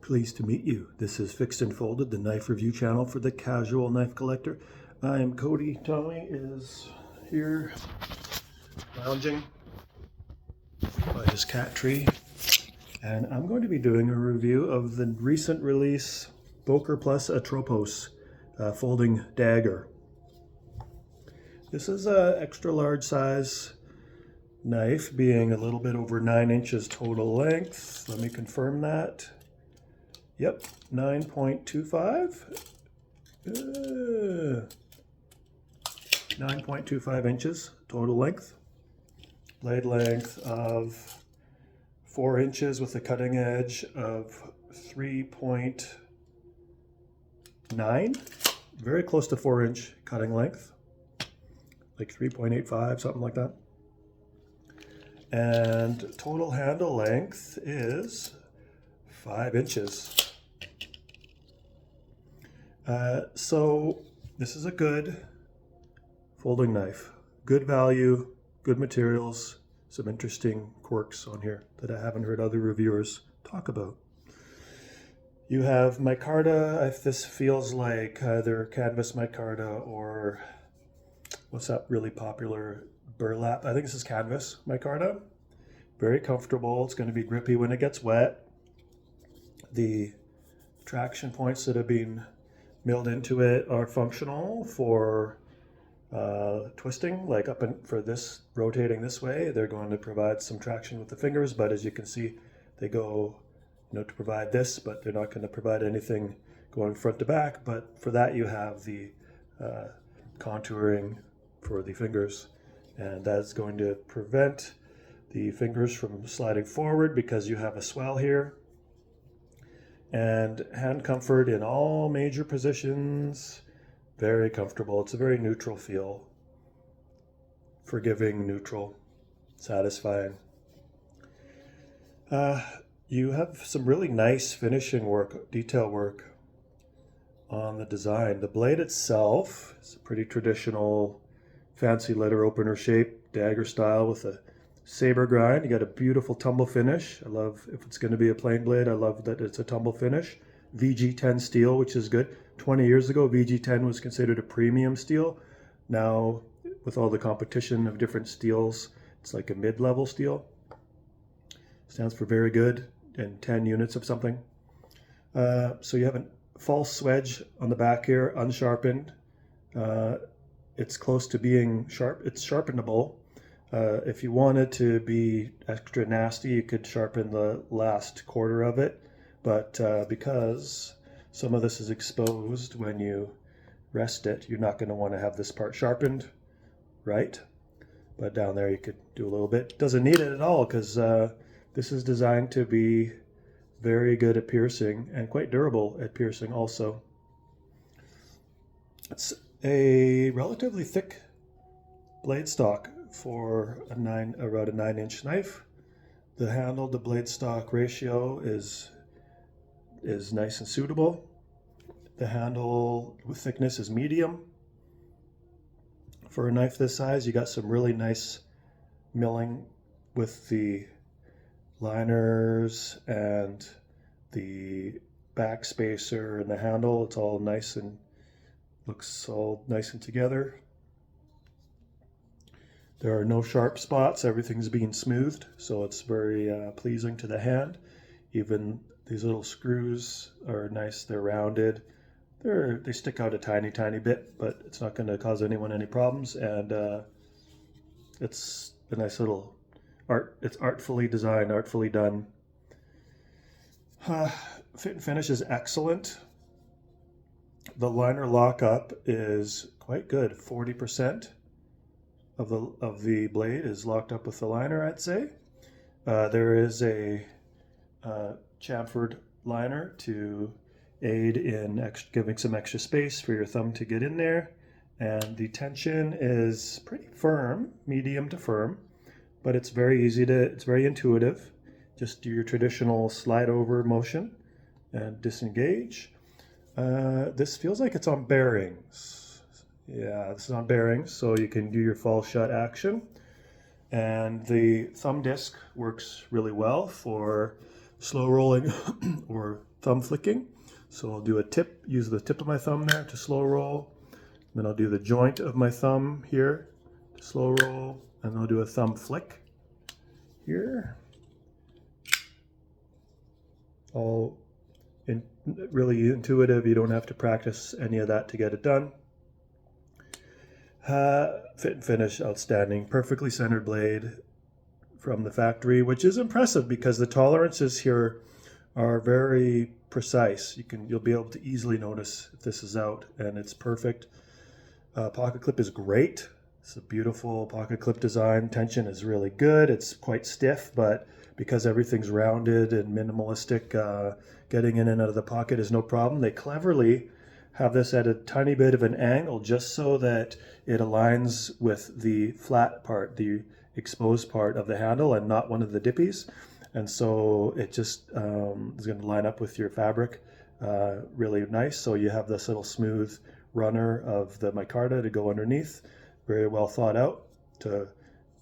Pleased to meet you. This is Fixed and Folded, the knife review channel for the casual knife collector. I am Cody. Tommy is here lounging by his cat tree. And I'm going to be doing a review of the recent release Boker Plus Atropos folding dagger. This is an extra large size knife, being a little bit over 9 inches total length. Let me confirm that. Yep, 9.25. 9.25 inches total length. Blade length of 4 inches with a cutting edge of 3.9. Very close to 4-inch cutting length. Like 3.85, something like that. And total handle length is 5 inches. So this is a good folding knife. Good value, good materials, some interesting quirks on here that I haven't heard other reviewers talk about. You have micarta. If this feels like either canvas micarta or what's that really popular burlap? I think this is canvas micarta. Very comfortable. It's going to be grippy when it gets wet. The traction points that have been milled into it are functional for twisting, like for this, rotating this way. They're going to provide some traction with the fingers, but as you can see, they go, to provide this, but they're not going to provide anything going front to back. But for that, you have the contouring for the fingers, and that's going to prevent the fingers from sliding forward because you have a swell here. And hand comfort in all major positions. Very comfortable. It's a very neutral feel. Forgiving, neutral, satisfying. You have some really nice finishing work, detail work on the design. The blade itself is a pretty traditional fancy letter opener shape, dagger style with a saber grind. You got a beautiful tumble finish. I love, if it's going to be a plain blade, I love that it's a tumble finish. VG10 steel, which is good. 20 years ago, VG10 was considered a premium steel. Now, with all the competition of different steels, it's like a mid-level steel. Stands for very good and 10 units of something. So you have a false wedge on the back here, unsharpened. It's close to being sharp. It's sharpenable. If you wanted to be extra nasty, you could sharpen the last quarter of it, but because some of this is exposed when you rest it, you're not going to want to have this part sharpened, right? But down there you could do a little bit. Doesn't need it at all because this is designed to be very good at piercing and quite durable at piercing also. It's a relatively thick blade stock for around a 9-inch knife. The handle to blade stock ratio is nice and suitable. The handle thickness is medium. For a knife this size, you got some really nice milling with the liners and the back spacer and the handle. It's all nice and looks all nice and together. There are no sharp spots. Everything's being smoothed, so it's very pleasing to the hand. Even these little screws are nice. They're rounded. They stick out a tiny, tiny bit, but it's not going to cause anyone any problems. And it's a nice little art. It's artfully designed, artfully done. Fit and finish is excellent. The liner lockup is quite good. 40%. Of the blade is locked up with the liner, I'd say. There is a chamfered liner to aid in giving some extra space for your thumb to get in there. And the tension is pretty firm, medium to firm, but it's very it's very intuitive. Just do your traditional slide over motion and disengage. This feels like it's on bearings. Yeah, this is on bearings, so you can do your fall shut action. And the thumb disc works really well for slow rolling or thumb flicking. So I'll do a tip, use the tip of my thumb there to slow roll. Then I'll do the joint of my thumb here to slow roll, and then I'll do a thumb flick here. All really intuitive. You don't have to practice any of that to get it done. Fit and finish, outstanding. Perfectly centered blade from the factory, which is impressive because the tolerances here are very precise. You'll be able to easily notice if this is out, and it's perfect. Pocket clip is great. It's a beautiful pocket clip design. Tension is really good. It's quite stiff, but because everything's rounded and minimalistic, getting in and out of the pocket is no problem. They cleverly have this at a tiny bit of an angle just so that it aligns with the flat part, the exposed part of the handle, and not one of the dippies. And so it just is going to line up with your fabric really nice. So you have this little smooth runner of the micarta to go underneath. Very well thought out to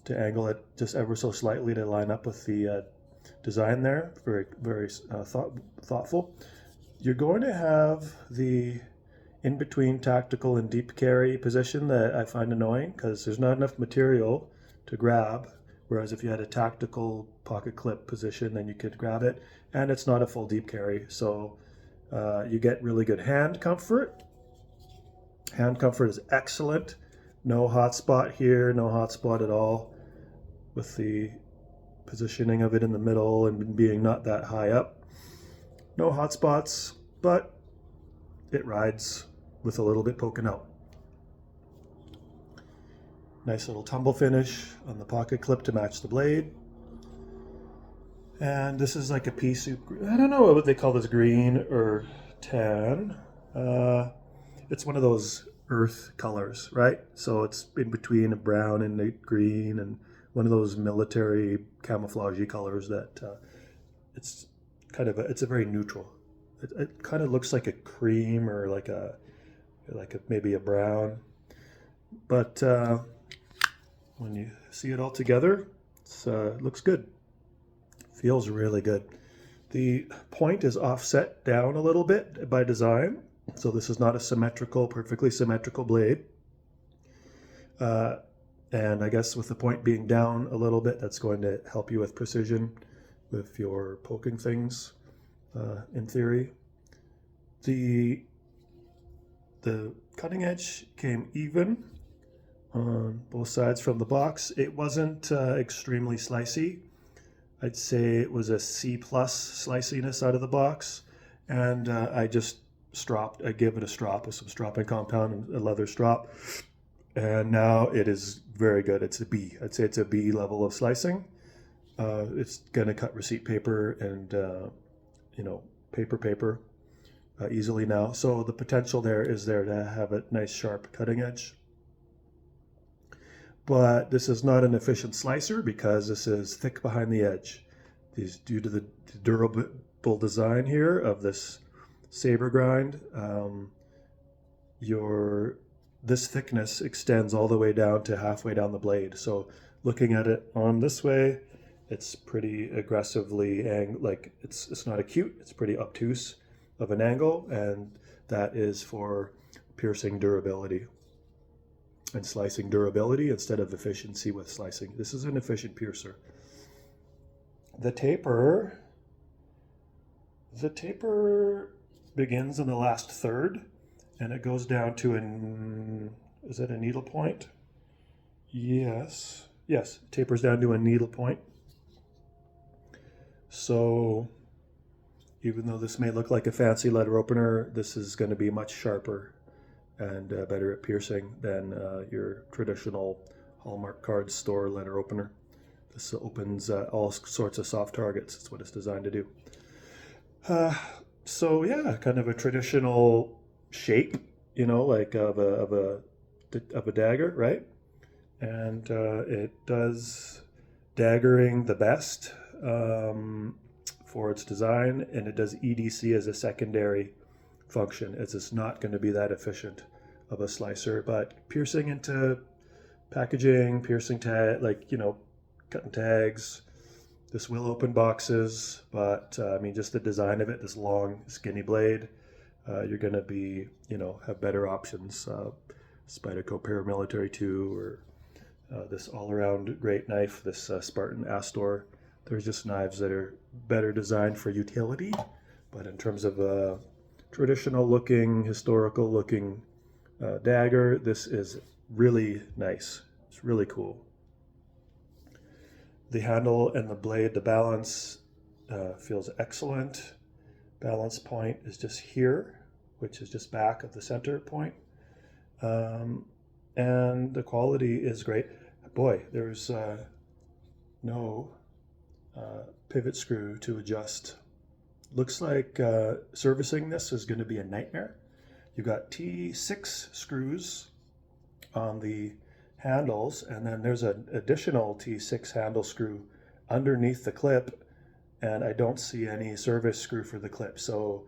angle it just ever so slightly to line up with the design there. Very, very thoughtful. You're going to have the in-between tactical and deep carry position that I find annoying because there's not enough material to grab. Whereas if you had a tactical pocket clip position, then you could grab it. And it's not a full deep carry. So you get really good hand comfort. Hand comfort is excellent. No hot spot here, no hot spot at all with the positioning of it in the middle and being not that high up. No hot spots, but it rides with a little bit poking out. Nice little tumble finish on the pocket clip to match the blade. And this is like a pea soup. I don't know what they call this, green or tan. It's one of those earth colors, right? So it's in between a brown and a green, and one of those military camouflagey colors that it's a very neutral. It kind of looks like a cream or like a maybe a brown, but when you see it all together, it looks good. Feels really good. The point is offset down a little bit by design, so this is not a perfectly symmetrical blade. And I guess with the point being down a little bit, that's going to help you with precision with your poking things, in theory. The cutting edge came even on both sides from the box. It wasn't extremely slicey. I'd say it was a C+ sliciness out of the box, and I just I gave it a strop with some stropping compound and a leather strop, and now it is very good. It's a B. I'd say it's a B level of slicing. It's gonna cut receipt paper and paper easily now. So the potential there is there to have a nice sharp cutting edge. But this is not an efficient slicer because this is thick behind the edge. Due to the durable design here of this saber grind, this thickness extends all the way down to halfway down the blade. So looking at it on this way, it's pretty aggressively it's not acute, it's pretty obtuse of an angle, and that is for piercing durability and slicing durability instead of efficiency with slicing. This is an efficient piercer. The taper begins in the last third, and it goes down to is it a needle point? Yes, it tapers down to a needle point. So even though this may look like a fancy letter opener, this is going to be much sharper and better at piercing than your traditional Hallmark card store letter opener. This opens all sorts of soft targets. That's what it's designed to do. So yeah, kind of a traditional shape, like of a dagger, right? And it does daggering the best for its design, and it does EDC as a secondary function, as it's not going to be that efficient of a slicer. But piercing into packaging, piercing tag, cutting tags, This will open boxes, but I mean, just the design of it, this long, skinny blade, you're going to be, have better options. Spyderco Paramilitary 2 or this all-around great knife, this Spartan Astor. There's just knives that are better designed for utility, but in terms of a traditional-looking, historical-looking dagger, this is really nice. It's really cool. The handle and the blade, the balance feels excellent. Balance point is just here, which is just back of the center point. And the quality is great. Boy, there's no pivot screw to adjust. Looks like servicing this is going to be a nightmare. You've got T6 screws on the handles, and then there's an additional T6 handle screw underneath the clip, and I don't see any service screw for the clip. So,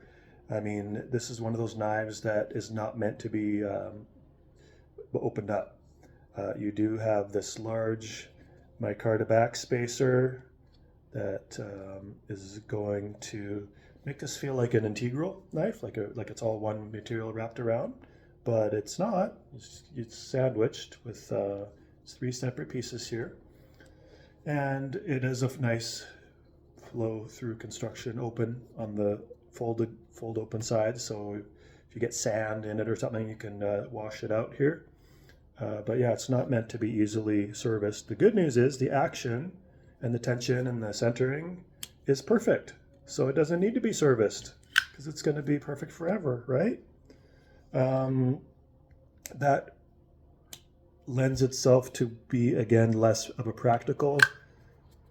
I mean, this is one of those knives that is not meant to be opened up. You do have this large micarta back spacer that is going to make this feel like an integral knife, like it's all one material wrapped around, but it's not. It's sandwiched with 3 separate pieces here, and it is a nice flow through construction, open on the fold open side. So if you get sand in it or something, you can wash it out here. But yeah, it's not meant to be easily serviced. The good news is the action and the tension and the centering is perfect. So it doesn't need to be serviced because it's going to be perfect forever, right? That lends itself to be, again, less of a practical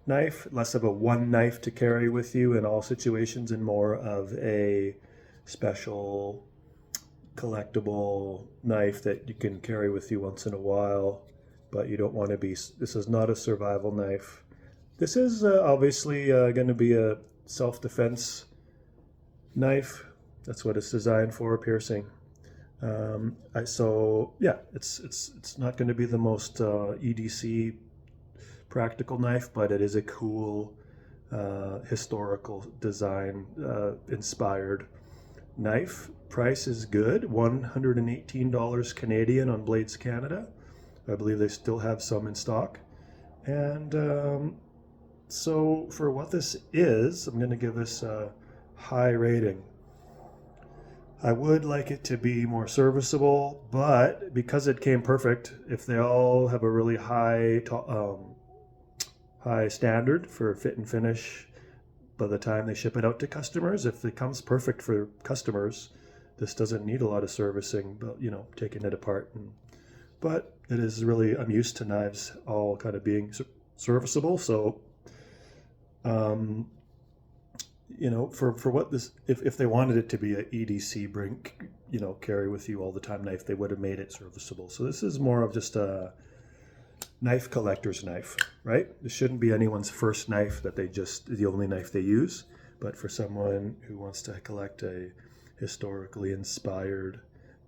knife, less of a one knife to carry with you in all situations, and more of a special collectible knife that you can carry with you once in a while, but you don't want to be. This is not a survival knife. This is obviously going to be a self-defense knife. That's what it's designed for, piercing. So yeah, it's not going to be the most EDC practical knife, but it is a cool historical design inspired knife. Price is good, $118 Canadian on Blades Canada. I believe they still have some in stock. And so for what this is, I'm going to give this a high rating. I would like it to be more serviceable, but because it came perfect, if they all have a really high standard for fit and finish by the time they ship it out to customers, if it comes perfect for customers, this doesn't need a lot of servicing, but taking it apart. But it is really, I'm used to knives all kind of being serviceable. So, for what this, if they wanted it to be a EDC carry with you all the time knife, they would have made it serviceable. So this is more of just a knife collector's knife, right? This shouldn't be anyone's first knife that the only knife they use, but for someone who wants to collect a historically inspired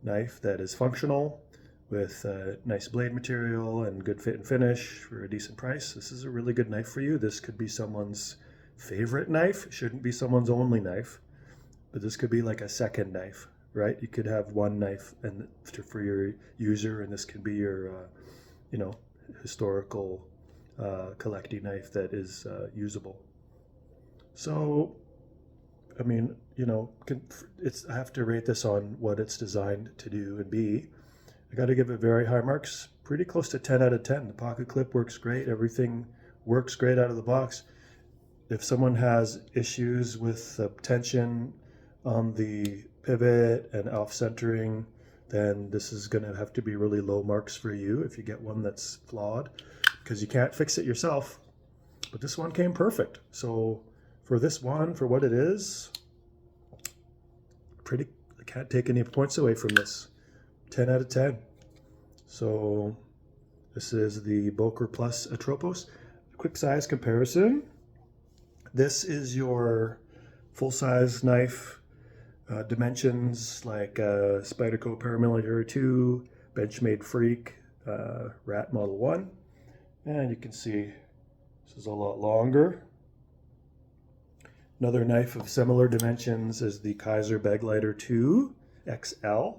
knife that is functional with nice blade material and good fit and finish for a decent price, this is a really good knife for you. This could be someone's favorite knife. It shouldn't be someone's only knife, but this could be like a second knife, right? You could have one knife and for your user, and this could be your historical collecting knife that is usable. So I mean, I have to rate this on what it's designed to do and be. I got to give it very high marks, pretty close to 10 out of 10. The pocket clip works great. Everything works great out of the box. If someone has issues with the tension on the pivot and off-centering, then this is going to have to be really low marks for you if you get one that's flawed, because you can't fix it yourself. But this one came perfect. So for this one, for what it is, I can't take any points away from this. 10 out of 10. So this is the Boker Plus Atropos. Quick size comparison. This is your full-size knife dimensions, like Spyderco Paramilitary 2, Benchmade Freak, Rat Model 1. And you can see this is a lot longer. Another knife of similar dimensions is the Kaiser Baglighter 2 XL. You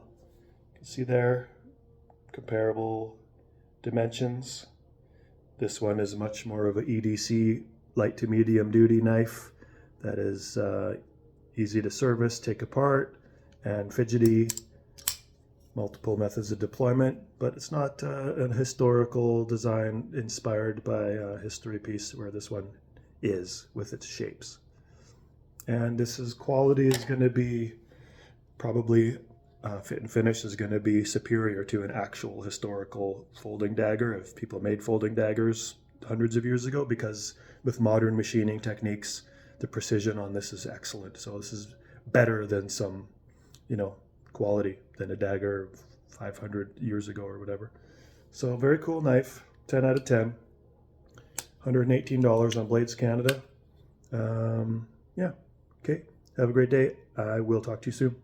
can see there, comparable dimensions. This one is much more of an EDC, light to medium duty knife that is easy to service, take apart, and fidgety. Multiple methods of deployment, but it's not a historical design inspired by a history piece where this one is with its shapes. And this is quality is going to be probably fit and finish is going to be superior to an actual historical folding dagger if people made folding daggers hundreds of years ago, because with modern machining techniques, the precision on this is excellent. So this is better than some, quality than a dagger 500 years ago or whatever. So very cool knife, 10 out of 10. $118 on Blades Canada. Yeah, okay. Have a great day. I will talk to you soon.